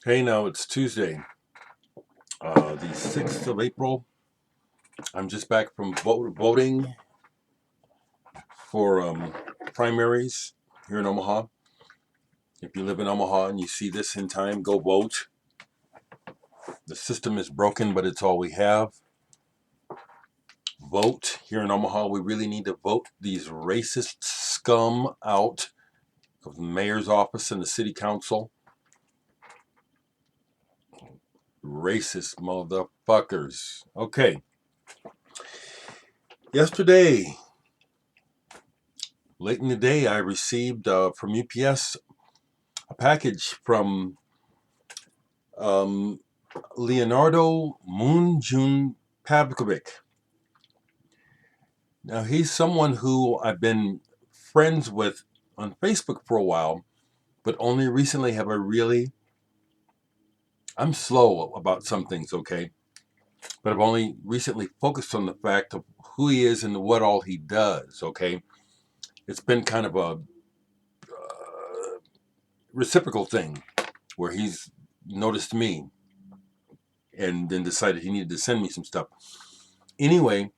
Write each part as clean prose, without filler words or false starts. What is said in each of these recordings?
Hey, now it's Tuesday, the 6th of April. I'm just back from voting for primaries here in Omaha. If you live in Omaha and you see this in time, go vote. The system is broken, but it's all we have. Vote here in Omaha. We really need to vote these racist scum out of the mayor's office and the city council. Racist motherfuckers. Okay. Yesterday, late in the day, I received from UPS a package from Leonardo Moonjune Pavkovic. Now, he's someone who I've been friends with on Facebook for a while, but only recently have I really. I'm slow about some things, okay? But I've only recently focused on the fact of who he is and what all he does, okay? It's been kind of a reciprocal thing where he's noticed me and then decided he needed to send me some stuff. Anyway,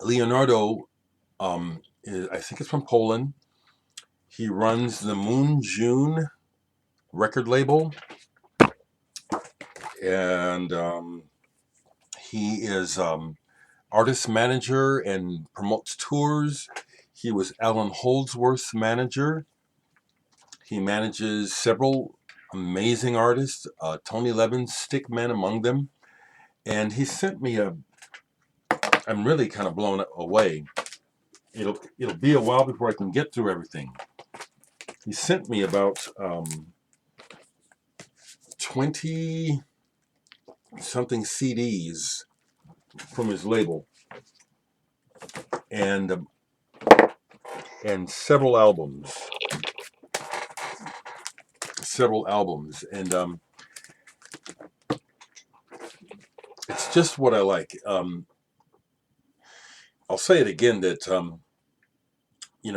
Leonardo, I think it's from Poland. He runs the Moonjune record label, and he is artist manager and promotes tours. He was Alan Holdsworth's manager. He manages several amazing artists, Tony Levin's Stickman among them. And he sent me I'm really kind of blown away. It'll be a while before I can get through everything. He sent me about 20 something CDs from his label, and several albums, and it's just what I like. I'll say it again that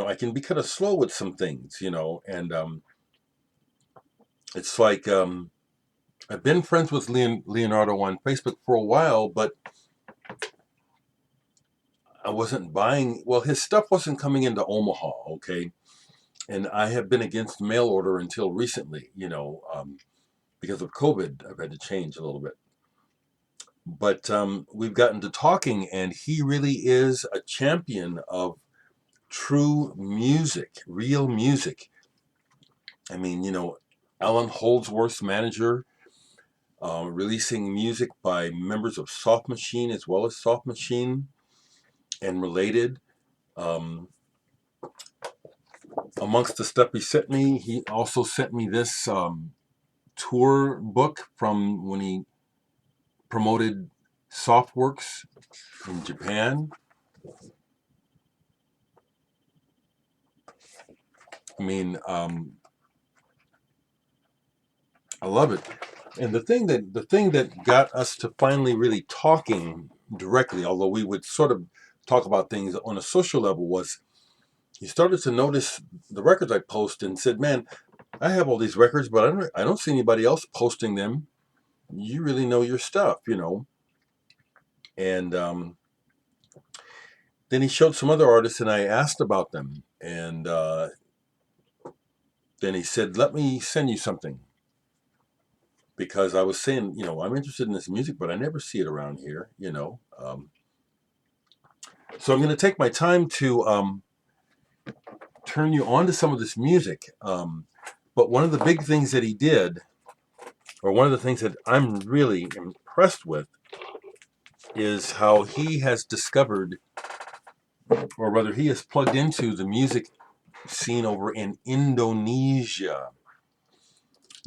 I can be kind of slow with some things, and it's like I've been friends with Leonardo on Facebook for a while, but I wasn't buying. Well, his stuff wasn't coming into Omaha, okay, and I have been against mail order until recently, because of COVID. I've had to change a little bit. But we've gotten to talking, and he really is a champion of true music, real music. I mean, Alan Holdsworth's manager, releasing music by members of Soft Machine as well as Soft Machine and related. Um, Amongst the stuff he sent me, he also sent me this tour book from when he promoted Softworks in Japan. I mean, I love it. And the thing that got us to finally really talking directly, although we would sort of talk about things on a social level, was he started to notice the records I post and said, "Man, I have all these records, but I don't see anybody else posting them. You really know your stuff." And then he showed some other artists, and I asked about them, and then he said, "Let me send you something." Because I was saying, I'm interested in this music, but I never see it around here. So I'm going to take my time to turn you on to some of this music. But one of the big things that he did, or one of the things that I'm really impressed with, is how he has discovered, or rather, he has plugged into the music scene over in Indonesia.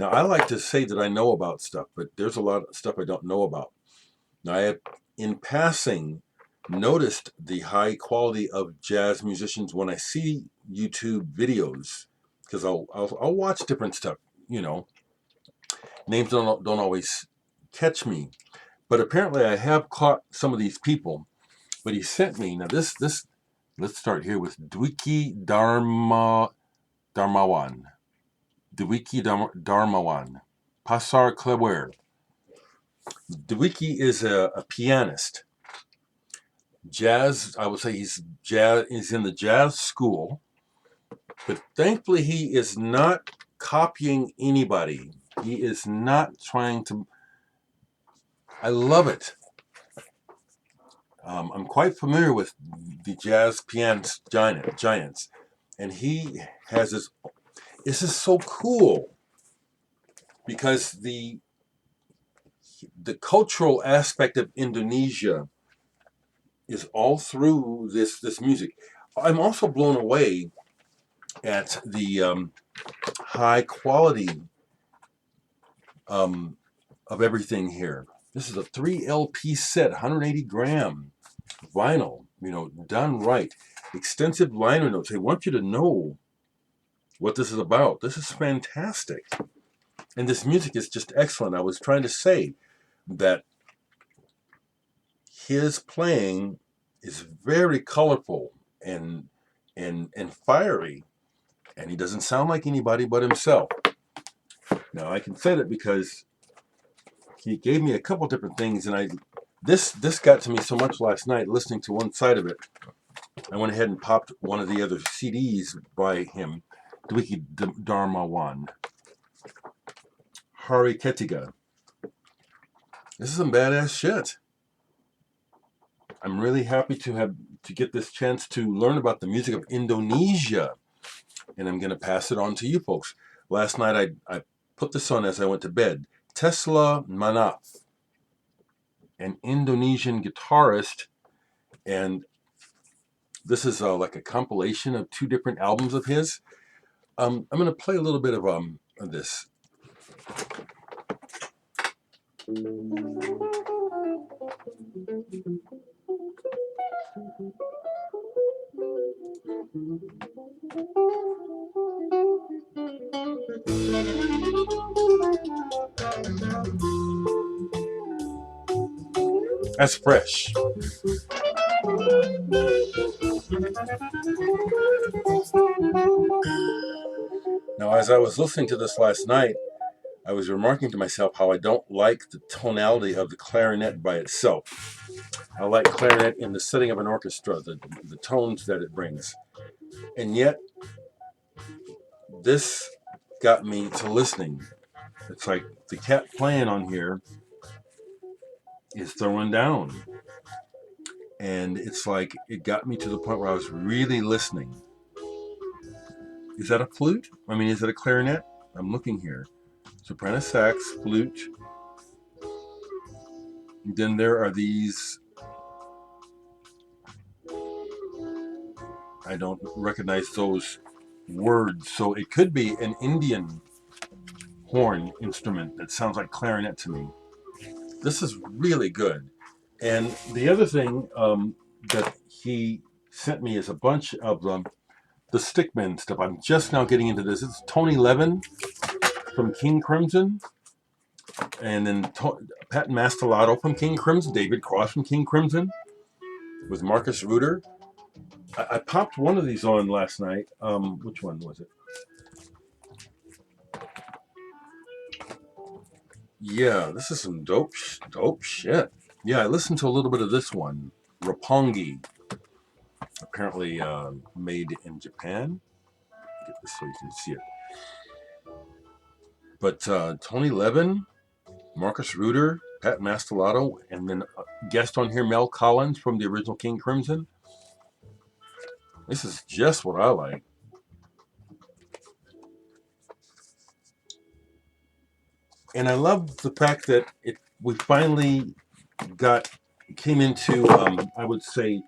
Now, I like to say that I know about stuff, but there's a lot of stuff I don't know about. Now, I have, in passing, noticed the high quality of jazz musicians when I see YouTube videos, because I'll watch different stuff. Names don't always catch me, but apparently I have caught some of these people. But he sent me now this. Let's start here with Dwiki Dharmawan. Dwiki Dharmawan. Pasar Klewer. Dwiki is a pianist. Jazz, I would say he's in the jazz school, but thankfully he is not copying anybody. He is not trying to. I love it. I'm quite familiar with the jazz pianist giants, and he has this. This is so cool because the cultural aspect of Indonesia is all through this music. I'm also blown away at the high quality of everything here. This is a 3 LP set, 180 gram vinyl, done right. Extensive liner notes. They want you to know what this is about. This is fantastic. And this music is just excellent. I was trying to say that his playing is very colorful and fiery, and he doesn't sound like anybody but himself. Now I can say that because he gave me a couple different things, and this got to me so much last night listening to one side of it. I went ahead and popped one of the other CDs by him, Dwiki Dharmawan, Hari Ketiga. This is some badass shit. I'm really happy to get this chance to learn about the music of Indonesia, and I'm going to pass it on to you folks. Last night I put this on as I went to bed. Tesla Manaf, an Indonesian guitarist, and this is like a compilation of 2 different albums of his. I'm going to play a little bit of this. That's fresh. Now, as I was listening to this last night, I was remarking to myself how I don't like the tonality of the clarinet by itself. I like clarinet in the setting of an orchestra, the tones that it brings. And yet, this got me to listening. It's like the cat playing on here is throwing down. And it's like it got me to the point where I was really listening. Is that a flute? I mean, is it a clarinet? I'm looking here. Soprano sax, flute. And then there are these. I don't recognize those words. So it could be an Indian horn instrument that sounds like clarinet to me. This is really good. And the other thing that he sent me is a bunch of the Stickman stuff. I'm just now getting into this. It's Tony Levin from King Crimson, and then Pat Mastelotto from King Crimson, David Cross from King Crimson, with Marcus Reuter. I popped one of these on last night. Which one was it? Yeah, this is some dope shit. Yeah, I listened to a little bit of this one, Roppongi, apparently made in Japan. Get this so you can see it. But Tony Levin, Marcus Reuter, Pat Mastelotto, and then guest on here Mel Collins from the original King Crimson. This is just what I like. And I love the fact that we finally came into, I would say,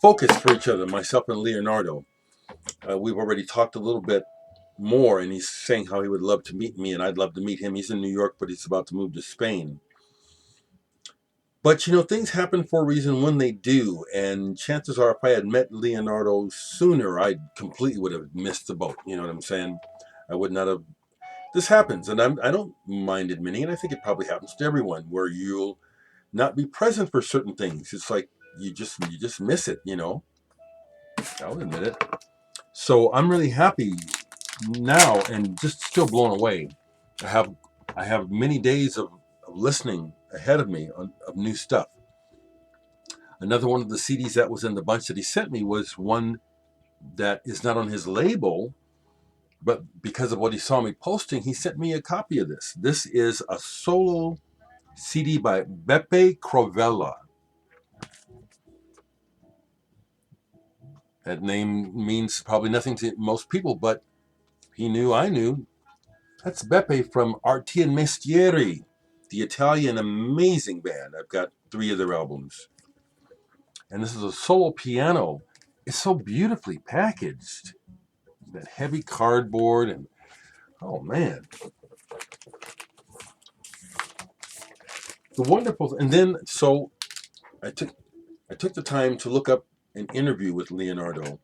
focus for each other, myself and Leonardo. We've already talked a little bit more, and he's saying how he would love to meet me, and I'd love to meet him. He's in New York, but he's about to move to Spain. But, things happen for a reason when they do, and chances are if I had met Leonardo sooner, I completely would have missed the boat. You know what I'm saying? I would not have. This happens, and I don't mind admitting it. I think it probably happens to everyone, where you'll not be present for certain things. It's like you just miss it, I'll admit it. So I'm really happy now and just still blown away I have many days of listening ahead of me of new stuff. Another one of the CDs that was in the bunch that he sent me was one that is not on his label, but because of what he saw me posting, he sent me a copy of this. This is a solo CD by Beppe Crovella. That name means probably nothing to most people, but he knew I knew. That's Beppe from Arti and Mestieri, the Italian amazing band. I've got 3 of their albums. And this is a solo piano. It's so beautifully packaged. That heavy cardboard and oh man. The wonderful and then so I took the time to look up an interview with Leonardo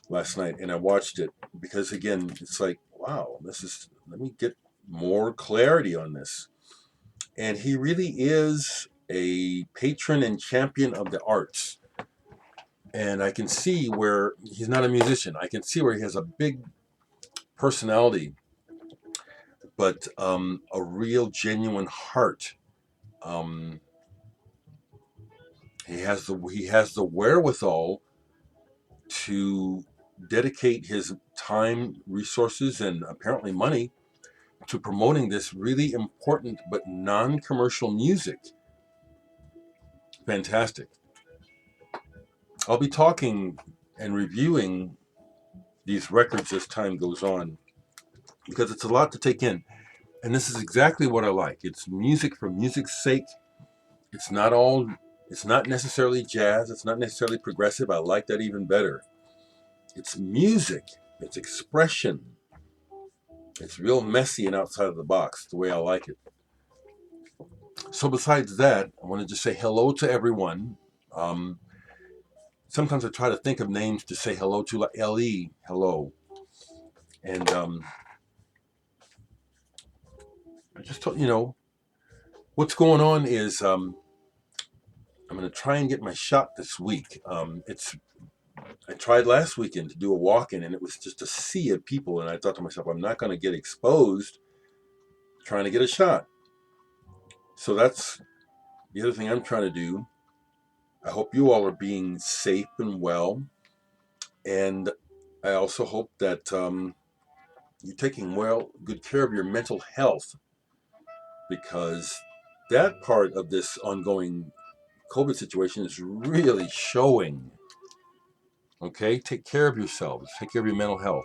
last night and I watched it because again it's like wow, let me get more clarity on this. And he really is a patron and champion of the arts. And I can see where he's not a musician. I can see where he has a big personality, but a real genuine heart. Um, he has the wherewithal to dedicate his time, resources, and apparently money to promoting this really important but non-commercial music. Fantastic. I'll be talking and reviewing these records as time goes on because it's a lot to take in. And this is exactly what I like. It's music for music's sake. It's not all it's not necessarily jazz, it's not necessarily progressive. I like that even better. It's music, it's expression. It's real messy and outside of the box, the way I like it. So besides that, I want to just say hello to everyone. Um, Sometimes I try to think of names to say hello to, like L.E., hello. And I just told, what's going on is I'm going to try and get my shot this week. I tried last weekend to do a walk-in, and it was just a sea of people, and I thought to myself, I'm not going to get exposed trying to get a shot. So that's the other thing I'm trying to do. I hope you all are being safe and well, and I also hope that you're taking good care of your mental health, because that part of this ongoing COVID situation is really showing. Okay, take care of yourselves. Take care of your mental health.